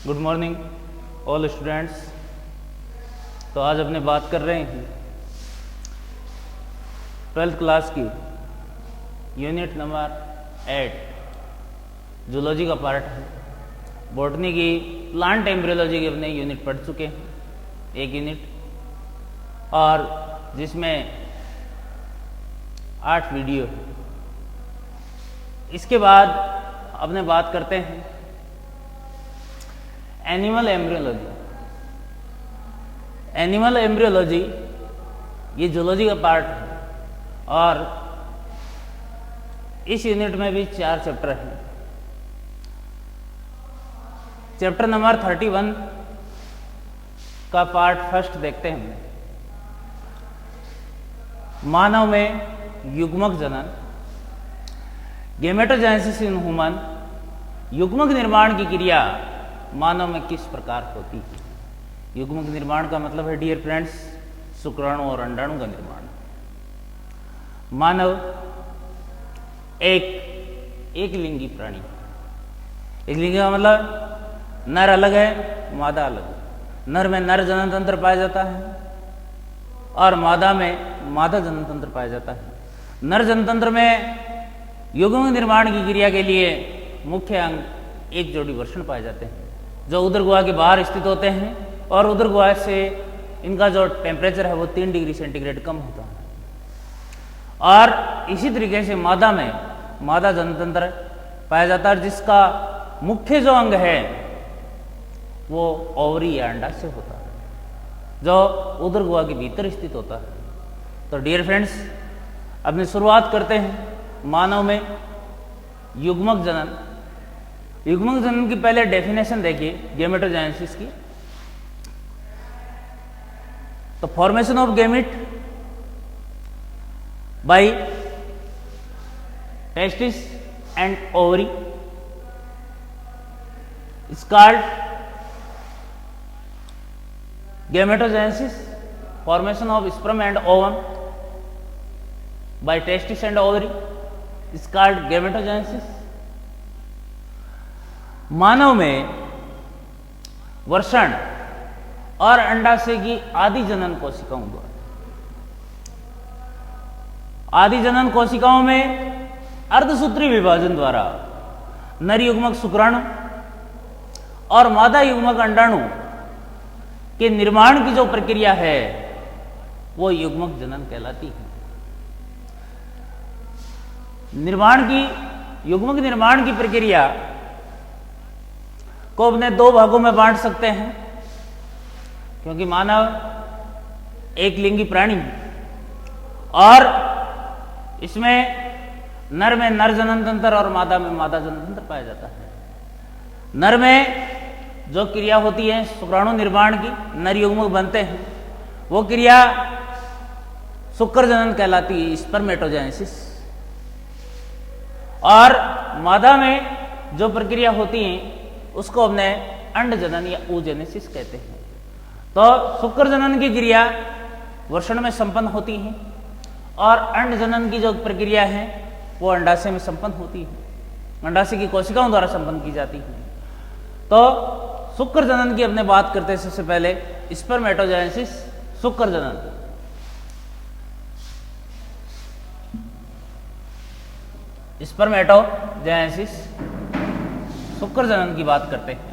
Good morning all students. तो आज अपने बात कर रहे हैं 12th क्लास की यूनिट नंबर 8 जूलॉजी का पार्ट है। बॉटनी की प्लांट एम्ब्रियोलॉजी की अपने यूनिट पढ़ चुके हैं, एक यूनिट, और जिसमें 8 वीडियो है। इसके बाद अपने बात करते हैं एनिमल एम्ब्रियोलॉजी। एनिमल एम्ब्रियोलॉजी ये जूलॉजी का पार्ट है और इस यूनिट में भी 4 चैप्टर हैं। चैप्टर नंबर 31 का पार्ट फर्स्ट देखते हैं। मानव में युग्मक जनन, गेमेटोजेनेसिस इन ह्यूमन। युग्मक निर्माण की क्रिया मानव में किस प्रकार होती है? युग्मक निर्माण का मतलब है डियर फ्रेंड्स शुक्राणु और अंडाणु का निर्माण। मानव एक लिंगी प्राणी। एक लिंगी का मतलब नर अलग है, मादा अलग है। नर में नर जनन तंत्र पाया जाता है और मादा में मादा जनन तंत्र पाया जाता है। नर जनन तंत्र में युग्मक निर्माण की क्रिया के लिए मुख्य अंग एक जोड़ी वृषण पाए जाते हैं जो उदर गुहा के बाहर स्थित होते हैं और उदर गुहा से इनका जो टेम्परेचर है वो 3 डिग्री सेंटीग्रेड कम होता है। और इसी तरीके से मादा में मादा जनतंत्र पाया जाता है जिसका मुख्य जो अंग है वो ओवरी या अंडाशय होता है जो उदर गुहा के भीतर स्थित होता है। तो डियर फ्रेंड्स अपनी शुरुआत करते हैं मानव में युग्मक जनन। युग्मक जनन की पहले डेफिनेशन देखिए गेमेटोजेनेसिस की। तो formation of gamete by testis and ovary is called gametogenesis. Formation of sperm and ovum by testis and ovary is called gametogenesis. मानव में वृषण और अंडाशय की आदि जनन कोशिकाओं द्वारा, आदि जनन कोशिकाओं में अर्धसूत्री विभाजन द्वारा नर युग्मक शुक्राणु और मादा युग्मक अंडाणु के निर्माण की जो प्रक्रिया है वो युग्मक जनन कहलाती है। युग्मक निर्माण की प्रक्रिया को अपने 2 भागों में बांट सकते हैं क्योंकि मानव एक लिंगी प्राणी और इसमें नर में नर जनन तंत्र और मादा में मादा जनन तंत्र पाया जाता है। नर में जो क्रिया होती है शुक्राणु निर्माण की, नर युग्मक बनते हैं, वो क्रिया शुक्र जनन कहलाती है, स्पर्मेटोजेनेसिस। और मादा में जो प्रक्रिया होती है उसको अपने अंड जनन या oogenesis कहते हैं। तो शुक्र जनन की क्रिया वृषण में संपन्न होती है और अंड जनन की जो प्रक्रिया है वो अंडाशय में संपन्न होती है, अंडाशय की कोशिकाओं द्वारा संपन्न की जाती है। तो शुक्र जनन की अपने बात करते हैं सबसे पहले स्पर्मेटोजेनेसिस, शुक्र जनन। स्पर्मेटोजेनेसिस शुक्र जनन की बात करते हैं।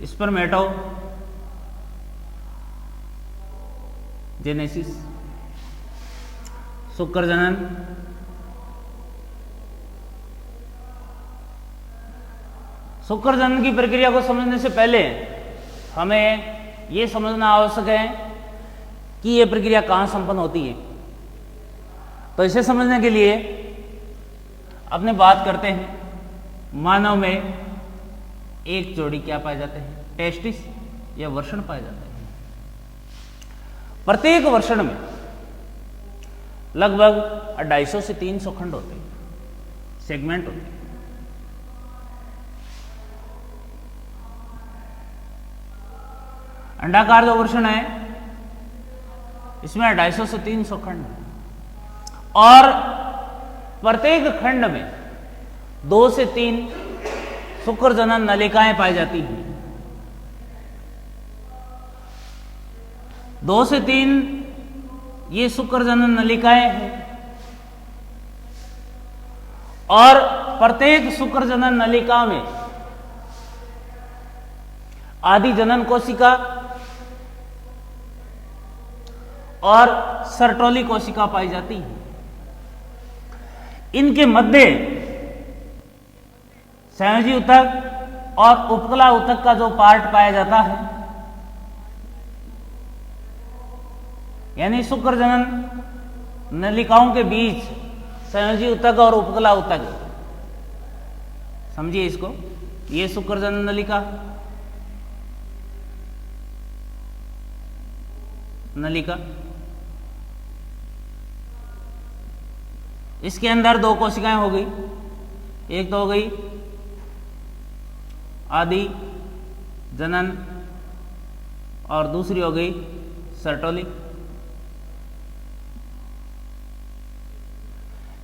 स्पर्मेटोजेनेसिस शुक्र जनन शुक्र जनन की प्रक्रिया को समझने से पहले हमें यह समझना आवश्यक है कि यह प्रक्रिया कहां संपन्न होती है। तो इसे समझने के लिए अपने बात करते हैं मानव में एक जोड़ी क्या पाए जाते हैं, टेस्टिस या वृषण पाए जाते हैं। प्रत्येक वृषण में लगभग 250 से 300 खंड होते हैं, सेगमेंट होते हैं। अंडाकार जो वृषण है इसमें 250 से 300 खंड और प्रत्येक खंड में 2 से 3 शुक्र जनन नलिकाएं पाई जाती हैं। 2 से 3 ये शुक्र जनन नलिकाएं हैं और प्रत्येक शुक्र जनन नलिका में आदि जनन कोशिका और सर्टोली कोशिका पाई जाती है। इनके मध्य संयोजी ऊतक और उपकला ऊतक का जो पार्ट पाया जाता है, यानी शुक्र जनन नलिकाओं के बीच संयोजी ऊतक और उपकला ऊतक, समझिए इसको, ये शुक्र जनन नलिका इसके अंदर 2 कोशिकाएं हो गई, एक तो हो गई आदि जनन और दूसरी हो गई सर्टोली।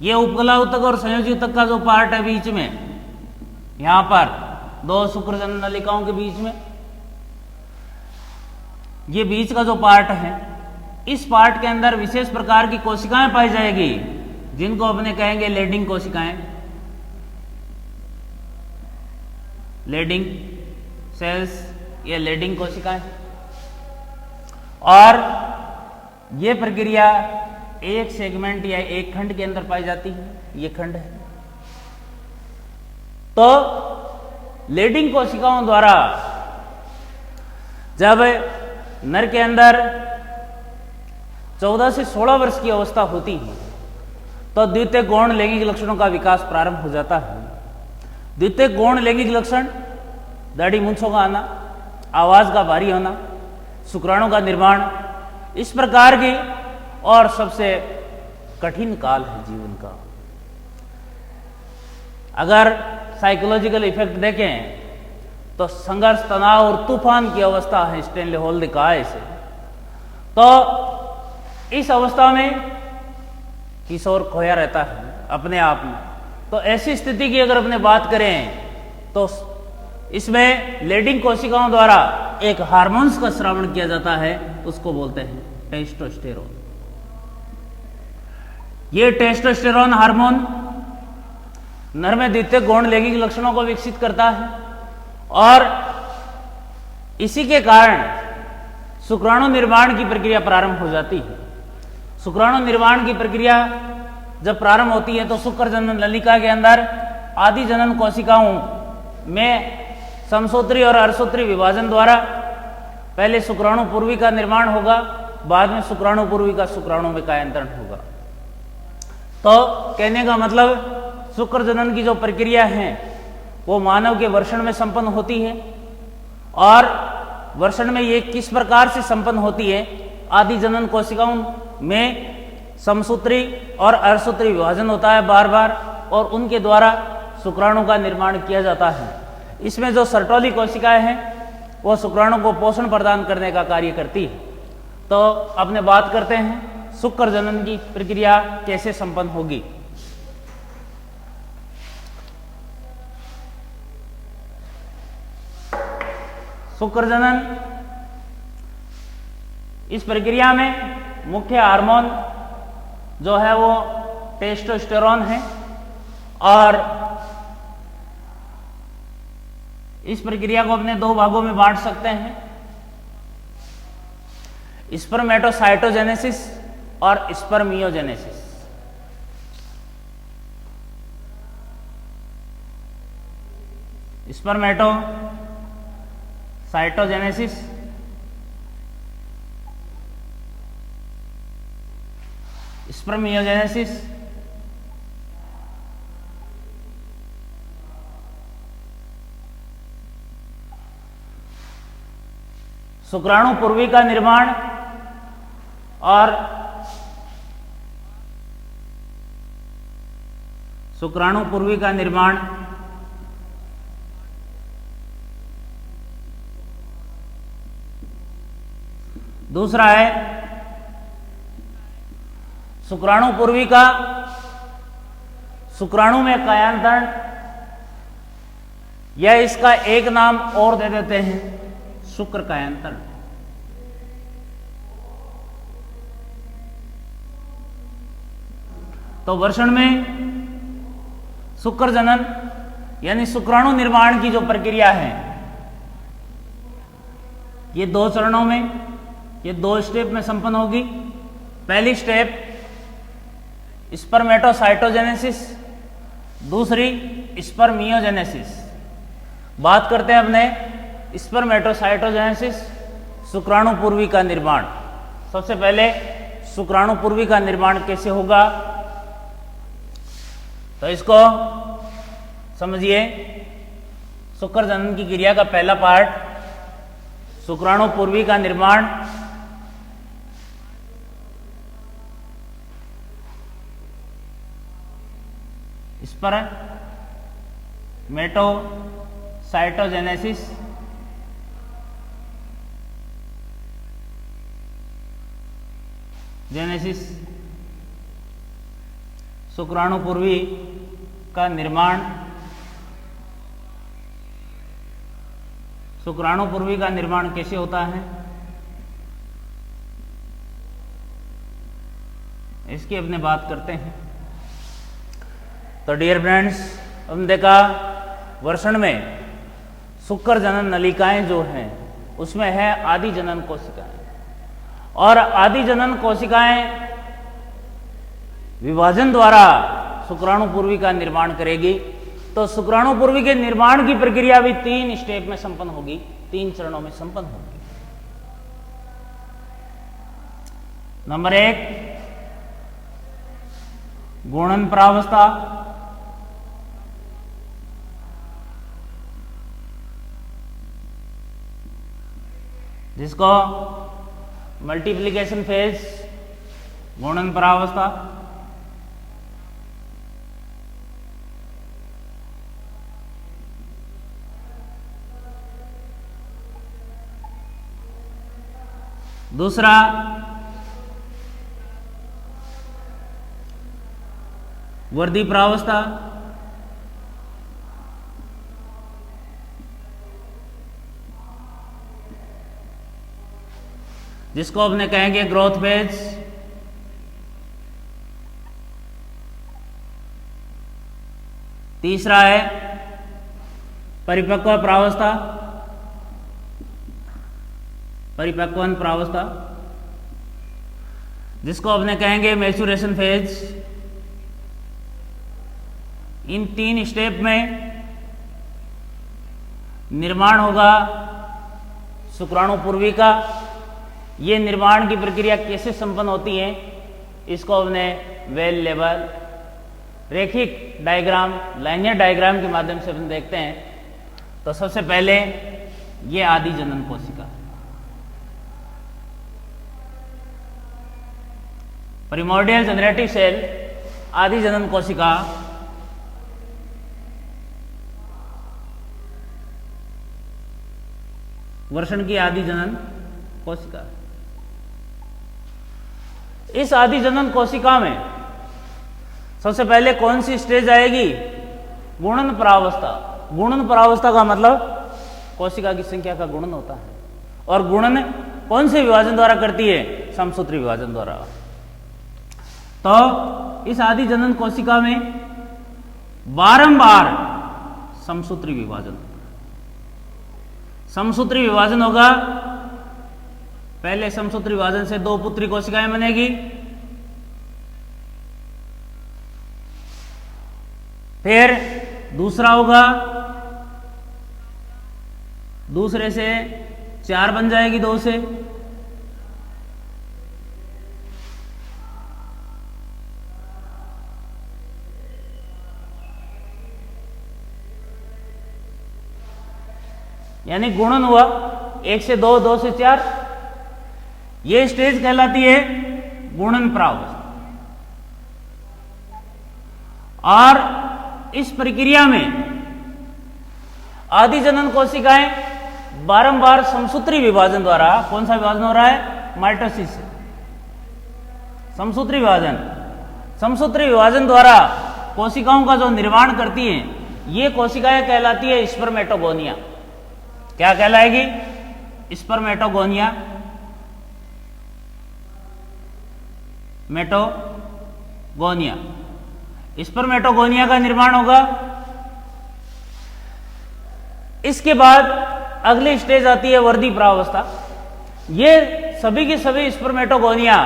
ये उपकला ऊतक और संयोजी ऊतक का जो पार्ट है बीच में, यहां पर 2 शुक्र जनन नलिकाओं के बीच में ये बीच का जो पार्ट है, इस पार्ट के अंदर विशेष प्रकार की कोशिकाएं पाई जाएगी जिनको अपने कहेंगे लेडिंग कोशिकाएं, लेडिंग सेल्स या लेडिंग कोशिकाएं। और ये प्रक्रिया एक सेगमेंट या एक खंड के अंदर पाई जाती है, ये खंड है। तो लेडिंग कोशिकाओं द्वारा जब नर के अंदर 14 से 16 वर्ष की अवस्था होती है तो द्वितीय गौण लैंगिक लक्षणों का विकास प्रारंभ हो जाता है। द्वितीय गौण लैंगिक लक्षण दाढ़ी मूंछों का आना, आवाज का भारी होना, शुक्राणु का निर्माण, इस प्रकार की, और सबसे कठिन काल है जीवन का। अगर साइकोलॉजिकल इफेक्ट देखें तो संघर्ष, तनाव और तूफान की अवस्था है स्टैनली हॉल ने कहा इसे। तो इस अवस्था में किशोर खोया रहता है अपने आप में। तो ऐसी स्थिति की अगर अपने बात करें तो इसमें लेडिंग कोशिकाओं द्वारा एक हार्मोन्स का स्रावण किया जाता है, उसको बोलते हैं टेस्टोस्टेरोन। ये टेस्टोस्टेरोन हार्मोन नर में द्वितीय गौण लैंगिक लक्षणों को विकसित करता है और इसी के कारण शुक्राणु निर्माण की प्रक्रिया प्रारंभ हो जाती है। शुक्राणु निर्माण की प्रक्रिया जब प्रारंभ होती है तो शुक्र जनन नलिका के अंदर आदि जनन कोशिकाओं में समसूत्री और अर्धसूत्री विभाजन द्वारा पहले शुक्राणु पूर्वी का निर्माण होगा, बाद में शुक्राणु पूर्वी का शुक्राणु में कायांतरण होगा। तो कहने का मतलब शुक्र जनन की जो प्रक्रिया है वो मानव के वर्षण में संपन्न होती है और वर्षण में ये किस प्रकार से संपन्न होती है, आदि जनन कोशिकाओं में समसूत्री और अर्धसूत्री विभाजन होता है बार बार और उनके द्वारा शुक्राणु का निर्माण किया जाता है। इसमें जो सर्टोली कोशिकाएं हैं वो शुक्राणु को पोषण प्रदान करने का कार्य करती है। तो अपने बात करते हैं शुक्र जनन की प्रक्रिया कैसे संपन्न होगी। शुक्र जनन, इस प्रक्रिया में मुख्य हार्मोन जो है वो टेस्टोस्टेरोन है और इस प्रक्रिया को अपने 2 भागों में बांट सकते हैं, स्पर्मेटोसाइटोजेनेसिस और स्पर्मियोजेनेसिस। Spermatocytogenesis spermiogenesis. शुक्राणु पूर्वी का निर्माण और शुक्राणु पूर्वी का निर्माण दूसरा है शुक्राणु पूर्विका, शुक्राणु में कायांतरण, या इसका एक नाम और दे देते हैं शुक्र कायांतरण। तो वर्षण में शुक्र जनन यानी शुक्राणु निर्माण की जो प्रक्रिया है, ये 2 चरणों में, ये 2 स्टेप में संपन्न होगी। पहली स्टेप स्पर्मेटोसाइटोजेनेसिस, दूसरी स्पर्मियोजेनेसिस। बात करते हैं अपने स्पर्मेटोसाइटोजेनेसिस, शुक्राणु पूर्वी का निर्माण। सबसे पहले शुक्राणु पूर्वी का निर्माण कैसे होगा, तो इसको समझिए। शुक्र जनन की क्रिया का पहला पार्ट शुक्राणु पूर्वी का निर्माण। स्पर्मेटोसाइटोजेनेसिस, शुक्राणु पूर्वी का निर्माण। शुक्राणु पूर्वी का निर्माण कैसे होता है, इसकी अपने बात करते हैं। तो डियर फ्रेंड्स, हमने देखा वर्षण में शुक्र जनन नलिकाएं जो हैं उसमें है आदि जनन कोशिकाएं, और आदि जनन कोशिकाएं विभाजन द्वारा शुक्राणु पूर्वी का निर्माण करेगी। तो शुक्राणु पूर्वी के निर्माण की प्रक्रिया भी 3 स्टेप में संपन्न होगी, 3 चरणों में संपन्न होगी। नंबर 1 गुणन प्रावस्था, जिसको मल्टीप्लिकेशन फेज, गुणन प्रावस्था। दूसरा वर्धी प्रावस्था, जिसको अपने कहेंगे ग्रोथ फेज। तीसरा है परिपक्व प्रावस्था, परिपक्वन प्रावस्था, जिसको अपने कहेंगे मैच्योरेशन फेज। इन 3 स्टेप में निर्माण होगा शुक्राणु पूर्वी का। ये निर्माण की प्रक्रिया कैसे संपन्न होती है, इसको हमने वेल लेवल रेखिक डायग्राम, लाइनियर डायग्राम के माध्यम से हम देखते हैं। तो सबसे पहले ये आदि जनन कोशिका, प्रिमोर्डियल जनरेटिव सेल, आदि जनन कोशिका वर्षण की आदि जनन कोशिका। इस आदि जनन कोशिका में सबसे पहले कौन सी स्टेज आएगी, गुणन प्रावस्था। गुणन प्रावस्था का मतलब कोशिका की संख्या का गुणन होता है, और गुणन कौन से विभाजन द्वारा करती है, समसूत्री विभाजन द्वारा। तो इस आदि जनन कोशिका में बारंबार समसूत्री विभाजन, समसूत्री विभाजन होगा। पहले समसूत्री विभाजन से 2 पुत्री कोशिकाएं बनेगी, फिर दूसरा होगा, दूसरे से 4 बन जाएगी, 2 से, यानी गुणन हुआ 1 से 2, 2 से 4। ये स्टेज कहलाती है गुणन प्रावस्था। और इस प्रक्रिया में आदि जनन कोशिकाएं बारंबार समसूत्री विभाजन द्वारा, कौन सा विभाजन हो रहा है, माइटोसिस से। समसूत्री विभाजन, समसूत्री विभाजन द्वारा कोशिकाओं का जो निर्माण करती हैं, ये कोशिकाएं कहलाती है स्पर्मेटोगोनिया। क्या कहलाएगी? स्पर्मेटोगोनिया, मेटोगोनिया। स्पर्मेटोगोनिया का निर्माण होगा। इसके बाद अगली स्टेज आती है वर्दी प्रावस्था। ये सभी की सभी स्पर्मेटोगोनिया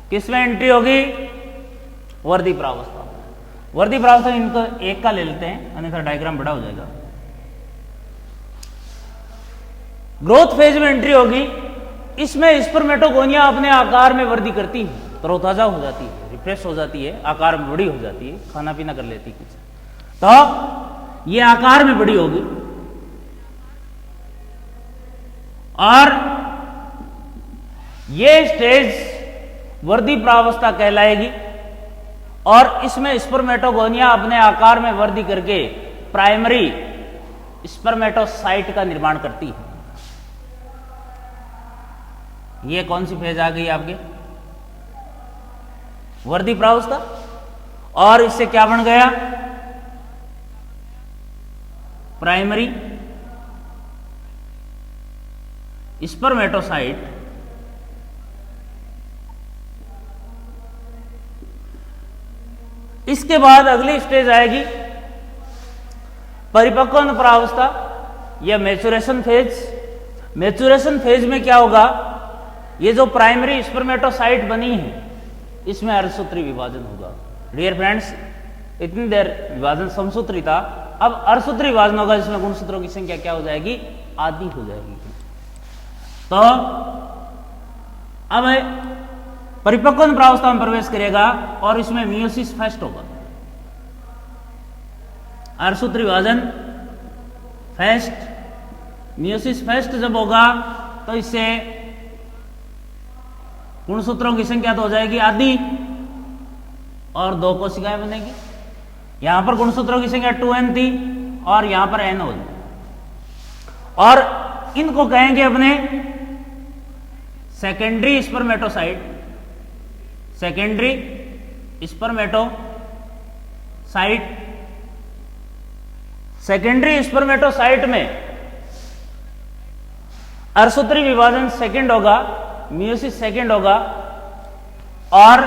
किसमें एंट्री होगी? वर्दी प्रावस्था। वर्दी प्रावस्था इनको एक का ले लेते हैं, अन्यथा डायग्राम बड़ा हो जाएगा। ग्रोथ फेज में एंट्री होगी। इसमें स्पर्मेटोगोनिया अपने आकार में वृद्धि करती है, तरोताजा हो जाती है, रिफ्रेश हो जाती है, आकार में बड़ी हो जाती है, खाना पीना कर लेती है कुछ, तो ये आकार में बड़ी होगी। और ये स्टेज वर्दी प्रावस्था कहलाएगी। और इसमें स्पर्मेटोगोनिया अपने आकार में वृद्धि करके प्राइमरी स्पर्मेटोसाइट का निर्माण करती है। ये कौन सी फेज आ गई आपके? वर्दी प्रावस्था। और इससे क्या बन गया? Primary spermatocyte. इसके बाद अगली स्टेज आएगी परिपक्वन प्रावस्था या मैच्योरेशन फेज। मैच्योरेशन फेज में क्या होगा? ये जो प्राइमरी स्पर्मेटोसाइट बनी है, इसमें अर्धसूत्री विभाजन होगा। डियर फ्रेंड्स, इतनी देर विभाजन समसूत्री था, अब अर्धसूत्री विभाजन होगा, जिसमें गुणसूत्रों की संख्या क्या हो जाएगी? आधी हो जाएगी। तो अब परिपक्वन प्रावस्था में प्रवेश करेगा और इसमें मियोसिस फर्स्ट होगा। अर्धसूत्री विभाजन फर्स्ट, मियोसिस फर्स्ट जब होगा तो इससे गुणसूत्रों की संख्या तो हो जाएगी आधी और 2 कोशिकाएं बनेगी। यहां पर गुणसूत्रों की संख्या 2n थी और यहां पर n होगी। और इनको कहेंगे अपने secondary spermatocyte. Secondary spermatocyte. Secondary spermatocyte में अर्धसूत्री विभाजन सेकंड होगा, मियोसिस सेकंड होगा और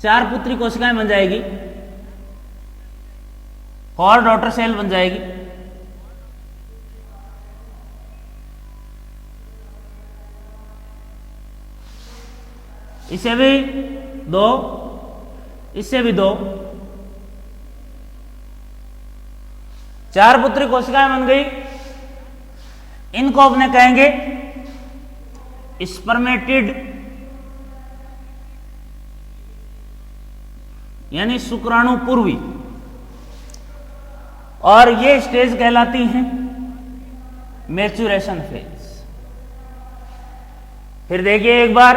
4 पुत्री कोशिकाएं बन जाएगी, 4 डॉटर सेल बन जाएगी। इसे भी 2, इससे भी 2, 4 पुत्री कोशिकाएं बन गई। इनको अपने कहेंगे स्पर्मेटिड यानी शुक्राणु पूर्वी। और ये स्टेज कहलाती है मैच्योरेशन फेज। फिर देखिए एक बार,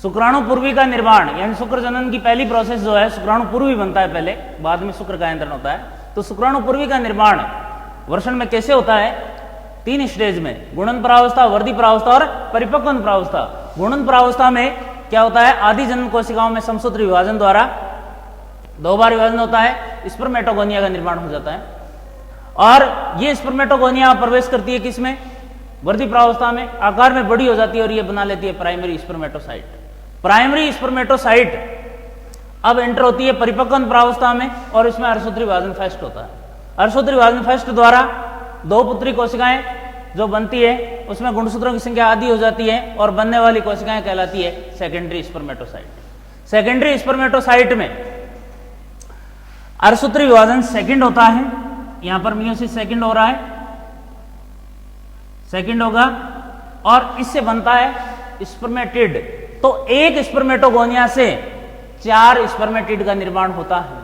शुक्राणु पूर्वी का निर्माण यानी शुक्र जनन की पहली प्रोसेस जो है, शुक्राणु पूर्वी बनता है पहले, बाद में शुक्र का यंत्रण होता है। तो शुक्राणु पूर्वी का निर्माण वर्षण में कैसे होता है? 3 स्टेज में, गुणन प्रावस्था, वर्दी प्रावस्था और परिपक्वन प्रावस्था। गुणन प्रावस्था में क्या होता है? आदि जनन कोशिकाओं में समसूत्री विभाजन द्वारा 2 बार विभाजन होता है, स्पर्मेटोगोनिया का निर्माण हो जाता है। और ये स्पर्मेटोगोनिया प्रवेश करती है किसमें? वर्दी प्रावस्था में, आकार में बड़ी हो जाती है और ये बना लेती है प्राइमरी स्पर्मेटोसाइट। प्राइमरी स्पर्मेटोसाइट अब एंटर होती है परिपक्वन प्रावस्था में और इसमें अर्धसूत्री विभाजन फर्स्ट होता है। अर्धसूत्री विभाजन फर्स्ट द्वारा 2 पुत्री कोशिकाएं जो बनती है, उसमें गुणसूत्रों की संख्या आधी हो जाती है और बनने वाली कोशिकाएं कहलाती है सेकेंडरी स्पर्मेटोसाइट। सेकेंडरी स्पर्मेटोसाइट में अर्धसूत्री विभाजन सेकंड होता है, यहां पर मियोसिस सेकंड हो रहा है, सेकंड होगा और इससे बनता है स्पर्मेटिड। तो एक स्पर्मेटोगोनिया से 4 स्पर्मेटिड का निर्माण होता है।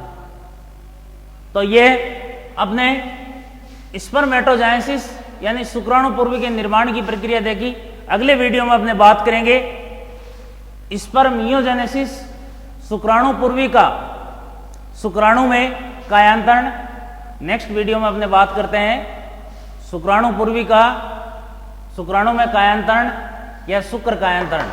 तो ये अपने स्पर्मेटोजेनेसिस यानी शुक्राणु पूर्वी के निर्माण की प्रक्रिया देखी। अगले वीडियो में अपने बात करेंगे स्पर्मियोजेनेसिस, शुक्राणु पूर्वी का शुक्राणु में कायांतरण। नेक्स्ट वीडियो में अपने बात करते हैं शुक्राणु पूर्वी का शुक्राणु में कायांतरण या शुक्र कायांतरण